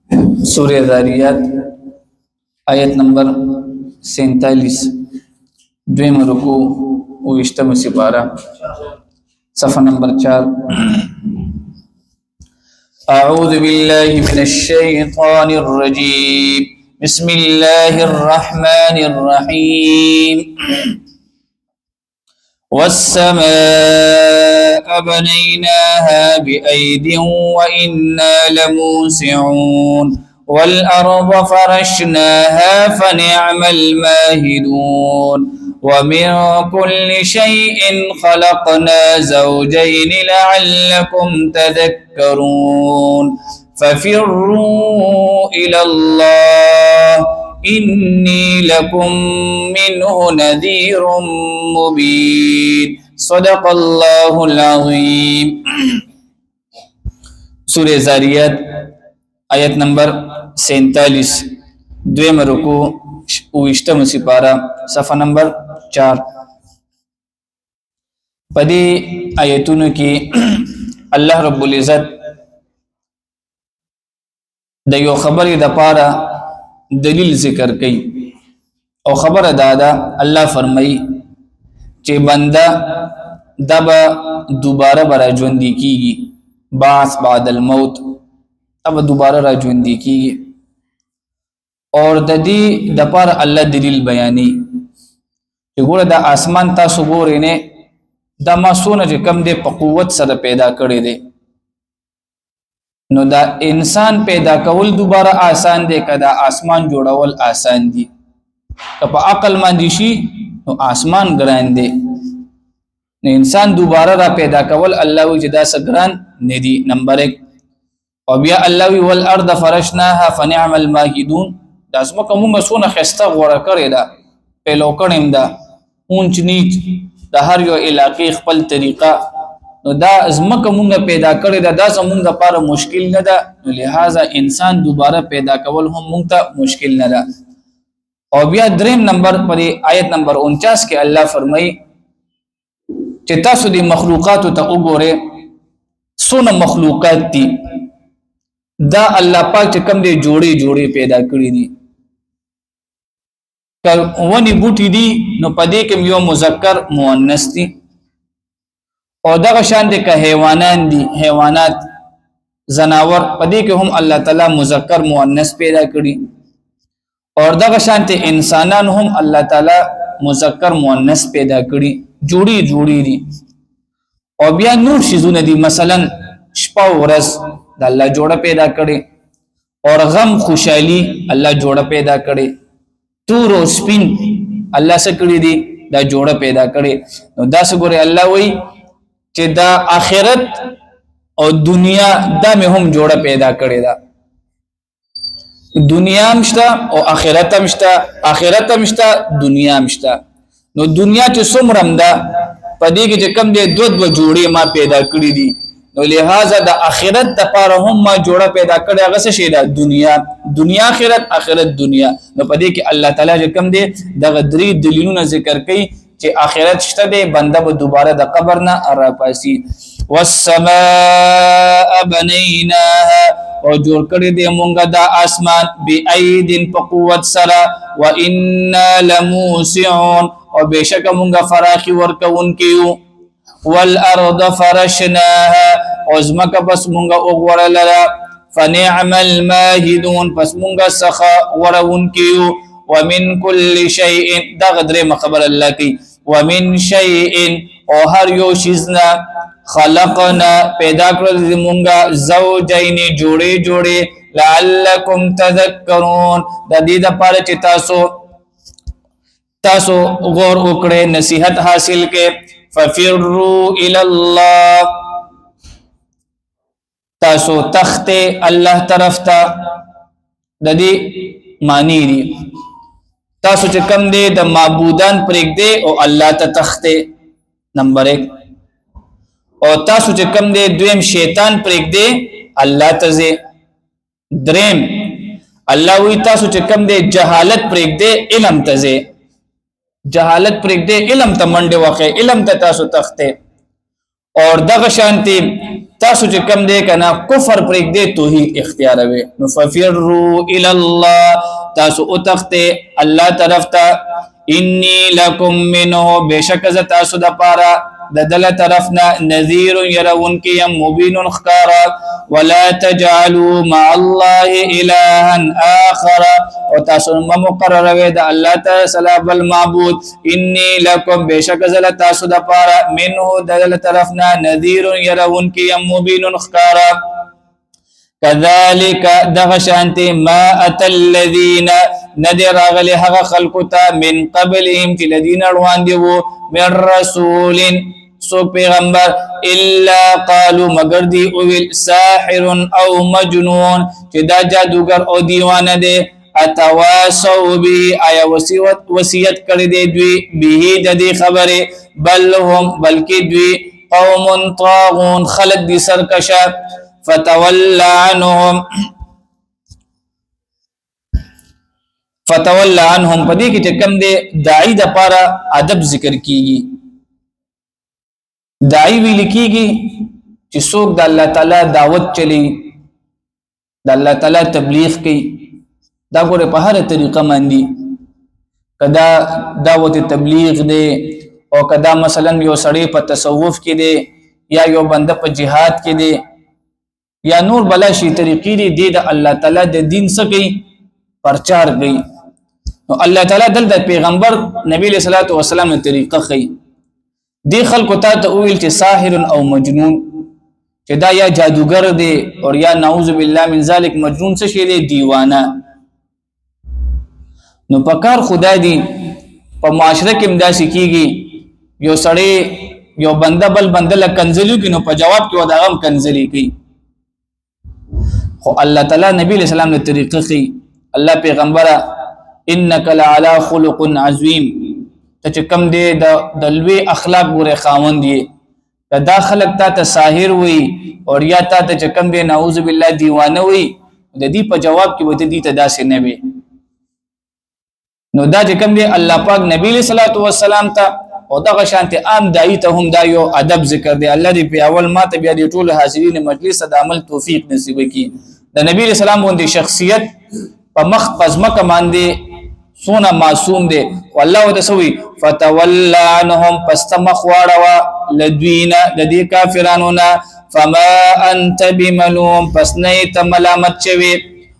सूर्य ज़ारियात आयत नंबर 47 द्विम रुकू विष्टम सिपारा सफ़ा नंबर 4। अऊज़ु बिल्लाहि मिनश्शैतानिर रजीम बिस्मिल्लाहिर रहमानिर रहीम वस्समाअ बनैनाहा बिअयदिन व इन्ना लमूसिऊन वल्अर्द फरशनाहा फनिअमल माहिदून वमिन कुल्लि शैइन खलक़ना ज़ौजैन लअल्लकुम तज़क्करून फफिर्रू इलल्लाह इन्नी लकुम मिन्हु नज़ीरुम मुबीन सदक़ल्लाहुल अज़ीम। सूरह ज़ारियात आयत नंबर 47 द्विम रुकू विष्टम सिपारा सफ़ा नंबर 4। पदी आयतुन की अल्लाह रब्बुल इज़्ज़त द यो खबर द पारा दलील जिक्र कई और खबर दादा अल्लाह फरमाई चे बंदा दब दोबारा बरा जुंदी कीगी बास बादल मौत अब दोबारा राजुंदी कीगी और ददी दपार अल्लाह दलील बयानी गोड़ द आसमान ता सुगोरे ने द मासून जे कम दे पकुवत सर पैदा करे दे नो दा इंसान पैदा कवल दोबारा आसान दे कदा आसमान जोड़ावल आसान दी कप अकल मंदिशी नो आसमान ग्रान दे ने इंसान दोबारा रा पैदा कवल अल्लाह वी जदा सग्रान नेदी नंबर 1 और बिया अल्लाह वी वल अर्द फरशनाहा फनिअमल माहिदून दासम कमुंगा सोना खस्ता गोरा करे दा पेलो कणिम दा ऊंच नीच दा हर यो इलाके खपल तरीका नो दा अजमक मुंगा पैदा करे दा मुंगा पार मुश्किल न दा लिहाजा इंसान दोबारा पैदा कवल हम मुंगता मुश्किल न दा। और बिया द्रेम नंबर पर आयत नंबर 49 के अल्लाह फरमाई चिता सुदी मखलूकात ता उगोरे सोना मखलूकात ती दा अल्लाह पाक चे कम दे जोड़े जोड़े पैदा करी दी कर वनी बूटी दी नो पदे के यो मुजक्कर मुअन्नस दी और दा शान दे का हैवानान दी हैवानात जनावर पदे के हम अल्लाह ताला मुजक्कर मुअन्नस पैदा करी और दा शान ते इंसानान हम अल्लाह ताला मुजक्कर मुअन्नस पैदा करी जोड़ी जोड़ी दी और बिया नूर शिजुन दी मसलन शपा वरस दा अल्लाह जोड़ा पैदा करे और गम खुशहाली अल्लाह जोड़ा पैदा करे तूर और स्पिन अल्लाह से करी दी दा जोड़ा पैदा करे दा से गोरे अल्लाह वही चे दा आखिरत और दुनिया दा में हम जोड़ा पैदा करे दा दुनिया मश्ता और आखिरत मश्ता दुनिया मश्ता नो दुनिया चे सुमरम दा पदी के जे कम दे दो जोड़े मां पैदा करी दी नो लिहाजा दा आखिरत दा पारा हम मां जोड़ा पैदा करे अगर से शेदा दुनिया आखिरत दुनिया नो पदी के अल्लाह ताला जे कम दे दा गदरी दलीलुन जिक्र कई चे आखिरत शता दे बंदा ब दोबारा दा कब्र ना अरा पासी वस्समाअ बनैनाहा और जोड़ करे दे मुंगा दा आसमान बिअयदिन पकुवत सरा व इन्ना लमूसिऊन और बेशक मुंगा फराखी वर्का उनके वल अर्द फरशनाहा और जमका बस मुंगा उगवरा लरा फनिअमल माहिदून बस मुंगा सखा वरा उनके वमिन कुल्लि शैइन दा गदरे मखबर अल्लाह की वमिन शैइन और हर यो चीज़ना खलक़ना पैदा कर मुंगा ज़ौजैन जोड़े जोड़े लअल्लकुम तज़क्करून ददीदा पार तासो गौर उकड़े नसीहत हासिल के फफिर्रू इलल्लाह तासो तख्ते अल्लाह तरफ ता ददी मानी दी तासो चे कम दे द माबूदान प्रेक दे और अल्लाह ता तख्ते नंबर 1 और तासो चे कम दे द्वेम शैतान प्रेक दे अल्लाह तजे द्रेम अल्लाह हुई तासो चे कम दे जहालत प्रेक दे इलम तजे जहालत प्रेक दे इलम ता मंडे वखे इलम ता तासो तख्ते اور دغه شانتي تاسو چې کم دی کنه کفر پرېږ دی توحید اختیاروي نو ففروا الى الله تاسو او تخته الله طرف ته انی لکم منه بشک ز تاسو د پاره د دل طرفنا نذیر يرون کی یم مبین خکارا ولا تجعلوا مع الله الها اخر او تاسو مقرر وي د الله تعالی بل معبود انی لکم بشک ز تاسو د پاره منه د دل طرفنا نذیر يرون کی یم مبین خکارا كذلك دغشانت ما اتى الذين ندر غلي هغه خلقتا من قبلهم في الذين روان دیو من رسول سو پیغمبر الا قالوا مگر دی او ساحر او مجنون چې دا جادوگر او دیوانه دی اتواسو به آیا وصیت کړی دی دوی به د دې خبره بل هم بلکې دوی قوم طاغون خلق دي سرکشا فتول عنهم پدې کې چې کم دی داعی د پاره ادب ذکر کیږي داعی ویل کیږي چې څوک د الله تعالی دعوت چلی د الله تعالی تبلیغ کوي دا ګوره په هر طریقه باندې کدا دعوت تبلیغ دی او کدا مثلا یو سړی په تصوف کې دی یا یو بنده په جهاد کې دی یا نور بلا شي طریقې دی د الله تعالی د دین څخه پرچار کوي نو الله تعالی د پیغمبر نبی صلی الله علیه وسلم طریقه کوي دی خلکو ته ویل چې ساحر او مجنون چې دا یا جادوگر دی او یا نعوذ بالله من ذلک مجنون څه شي دی دیوانه نو پکار خدای دی په معاشره کې امداسي کیږي یو سړی یو بنده بل بنده له کنزلیو کې نو په جواب کې ودا غم کنزلی کوي خو الله تعالی نبی علیہ السلام نے طریقه خي الله پیغمبره انک لعلى خلق عظیم ته کم دی د لوی اخلاق ګره خاوند دی دا خلق ته ساحر وي او یا ته کم دی نعوذ بالله دیوانه وي د دې په جواب کې وته دي ته داسې نه وي نو دا چې کم دی الله پاک نبی علیہ الصلوۃ والسلام ته او دغه شانت عام دای ته هم دا یو ادب ذکر دی الله دې په اول ماته بیا دې ټول حاضرین مجلس د عمل توفیق نصیب کړي د نبی رسول الله باندې شخصیت په مخ پزمک باندې سونه معصوم دی والله وتسوي فتولى عنهم پستمخ واړه لدوینا د دې کافرانو نه فما انت بملوم پس نه ته ملامت چوي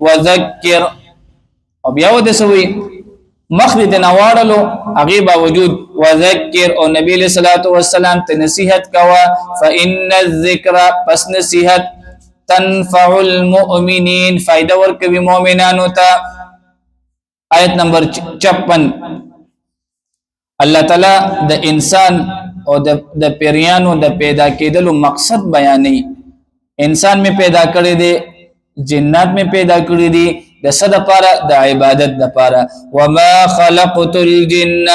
وذکر او بیا وتسوي مخرج نواړلو هغه باوجود وذکر او نبی علیہ الصلوۃ والسلام ته نصیحت کوا فان الذکر پس نصیحت تنفع المؤمنین فائدہ ورکوي مؤمنانو ته آیت نمبر 56 الله تعالی د انسان او د پیریانو د پیدا کېدلو مقصد بیانوي انسان می پیدا کړی دی جنات می پیدا کړی دي د صد لپاره د عبادت لپاره وما خلقت الجن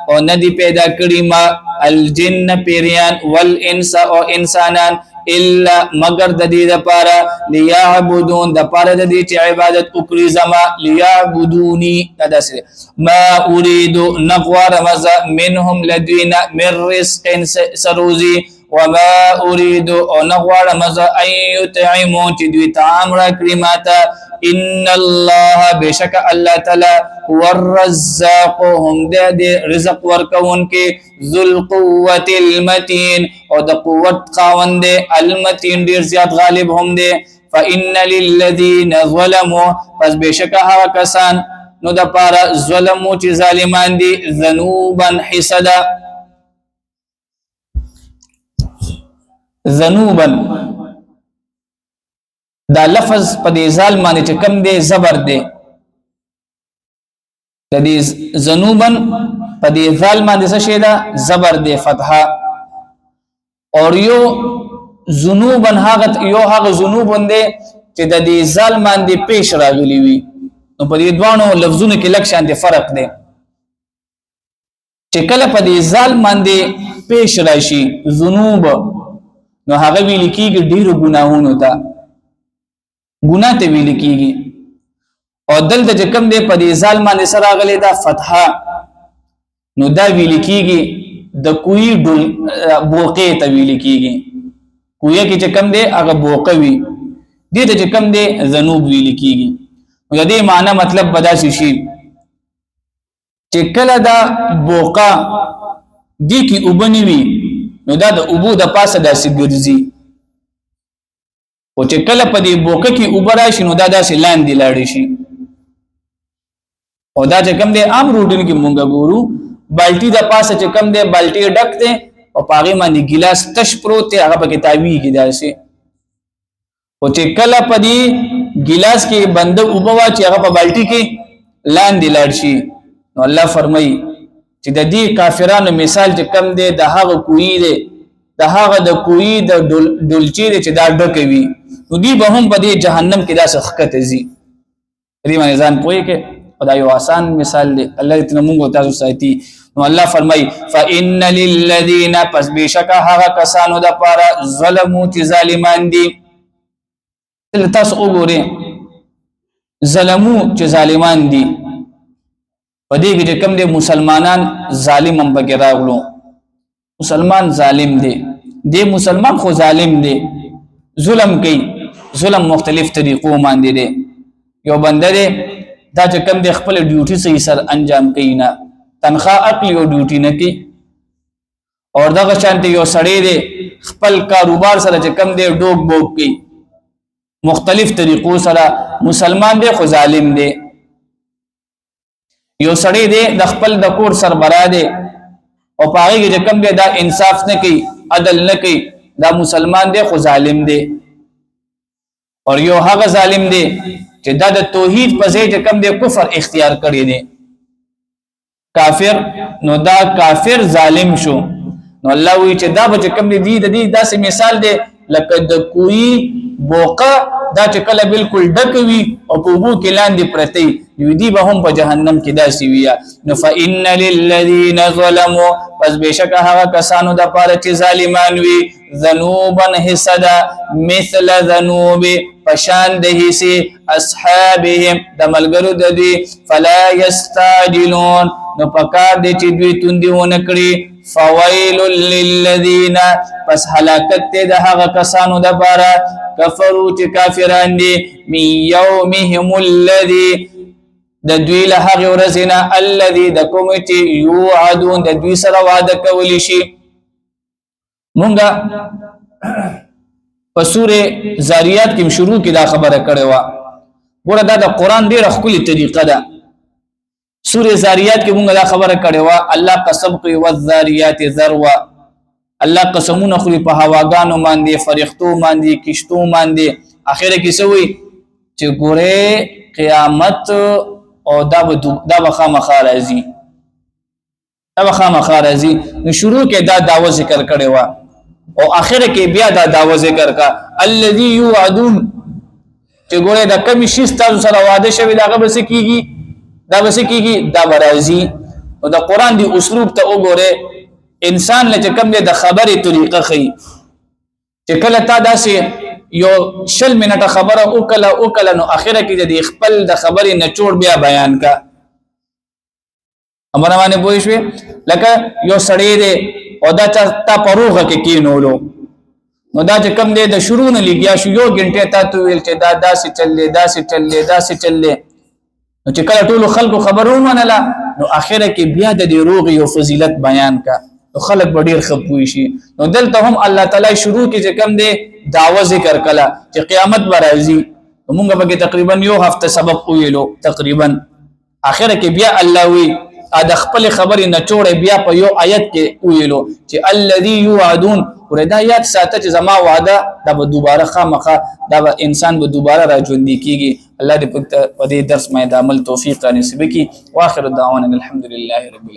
او ندی پیدا کړی ما الجن پیریان والانس او انسانان الا مگر د دې لپاره ليعبدون د لپاره د دې چې عبادت وکړي زما ليعبدوني تدسر ما اريد نغوار مزا منهم لدينا من رزق سروزي وما اريد او نغوار مزا ان يطعمون چې دوی طعام را کړی ماته ان الله بشک الله تعالی هو الرزاق هم د رزق ورکون کې ذل قوت المتين او د قوت خاوند المتين ډیر زیات غالب هم دی فان للذين ظلموا پس بشک هغه کسان نو د پاره ظلمو چې ظالمان دي ذنوبا حسدا ذنوبا دا لفظ په دې ځال باندې چې کم دی زبر دی د دې ذنوبن په دې ځال باندې څه شي دا زبر دی فتحه اور یو ذنوبن هغه ذنوبن دی چې د دې ځال باندې پیش راغلی وي نو په دې دوانو لفظونو کې لږ شان دي فرق دی چې کله په دې ځال باندې پیش راشي ذنوب نو هغه ویل کېږي ډیرو ګناهونو ته ګناه ته ویل کېږي او دلته چې کوم دی په دې ځال باندې سره غلې دا فتحه نو دا ویل کېږي د کوی بوقې ته ویل کېږي کویه کې چې کم دی هغه بوقه وي دې ته چې کم دی ذنوب ویل کیږي نو دې معنی مطلب بداسي شي چې کله دا بوقه دې کې وبني وي نو دا د ابو د پاسه داسې ګرځي او چې کله په دې بوقه کې وبرا شي نو دا داسې لاندې لاړ شي او دا چې کم دی عام روټین کې مونږ ګورو بالټي د پاسه چې کم دی بالټي ډک دی او پاغي باندې ګلاس تش پروت دی هغه په کتابي کې داسې او چې کله په دې ګلاس کې بنده وبوا چې هغه په بالټي کې لاندې لاړ شي نو الله فرمایي چې د دې کافرانو مثال چې کم دی د هغه کوی دی د هغه د کوی د ډولچې چې دا ډکوي نو دی به هم په دې جهنم کې داسې خکته زی دې باندې ځان پوي کې خدای یو آسان مثال دی الله دې موږ تاسو ساتي نو الله فرمای فإن للذین پس بشک هغه کسانو د پاره ظلمو چې ظالمان دي تاسو وګورئ ظلمو چې ظالمان دي پدې کې کوم دي مسلمانان ظالم هم بګی راغلو مسلمان ظالم دي مسلمان خو ظالم دي ظلم کوي ظلم مختلف طریقو باندې دي یو بنده دي دا چې کوم دي خپل ډیوټي صحیح سر انجام کوي نه تنخواه اقلی او ډیوټي نه کوي اور دا شانتي یو سړی دي خپل کاروبار سره چې کوم دي ډوب بوب کوي مختلف طریقو سره مسلمان دي خو ظالم دي یو سړی دی د خپل د کور سربراه دی او پاره کې کوم دی دا انصاف نه کوي عدل نه کوي دا مسلمان دی خو ظالم دی اور یو هغه ظالم دی چې دا د توحید په ځای چې کوم دی کفر اختیار کړی دی کافر نو دا کافر ظالم شو نو الله وی چې دا به کوم دی د دې داسې مثال دی لکه د کوی بوقه دا چې کله بالکل ډکوي او په وبو کې لاندې پرتی دی به هم په جهنم کې داسې ویا نو فإن للذین ظلموا پس بشک هغه کسانو د پاره چې ظالمان وي ذنوبا حسدا مثل ذنوب پشان د حصے اصحابهم د ملګرو د دې فلا یستعجلون نو پکار دي چې دوی توندونه کړی فویل للذین پس هلاکت د هغه کسانو د پاره کفروا چې کافران دي من یومهم الذی د دوی له هغه ورځې الذي د کوم چې یوعدون د دوی سره وعده کولی شي مونږه په سوره زاریات کې شروع کې دا خبره کړې و ګوره دا د قران ډیره خولي طریقه ده سوره زاریات کې مونږه دا خبره کړې و الله قسم کوي والذاریات ذروا الله قسمونه خوري په هواګانو باندې فرښتو باندې کشتو باندې اخره کې سوي چې ګوره قیامت او دا خامخا راځي نو شروع کې دا داوا ذکر کړي وا او اخر کې بیا دا داوا ذکر کا الذي يوعدون چې ګوره دا کم شي تاسو سره وعده شوی دا بس کیږي دا راځي او دا قران دی اسلوب ته وګوره انسان لکه کم دی د خبرې طریقه خي چې کله تا داسې یو شل منټه خبره وکړه نو اخره کې د خپل د خبرې نچوړ بیا بیان کا امره باندې پوه شئ لکه یو سړی دی او دا تا پروغه کې کینولو نو دا چې کم دی د شروع نه لګیا شو یو غنټه تا تو ویل چې دا داسې چلې نو چې کله ټول خلکو خبرونه منله نو اخره کې بیا د روغ یو فضیلت بیان کا نو خلک ډیر خپوي شي نو دلته هم الله تعالی شروع کې چې کم دی دعوه ذکر کړه چې قیامت برازي موږ به تقریبا یو هفته سبق ویلو تقریبا اخره کې بیا الله وی د خپل خبرې نچوړې بیا په یو آیت کې ویلو چې الذي يوعدون وردا یاد ساته چې زما وعده دا به دوباره خامخه دا به انسان به دوباره راځوندي کیږي الله دې په دې درس مې د عمل توفیق نصیب کړي واخر الدعوانا الحمد لله رب العالمين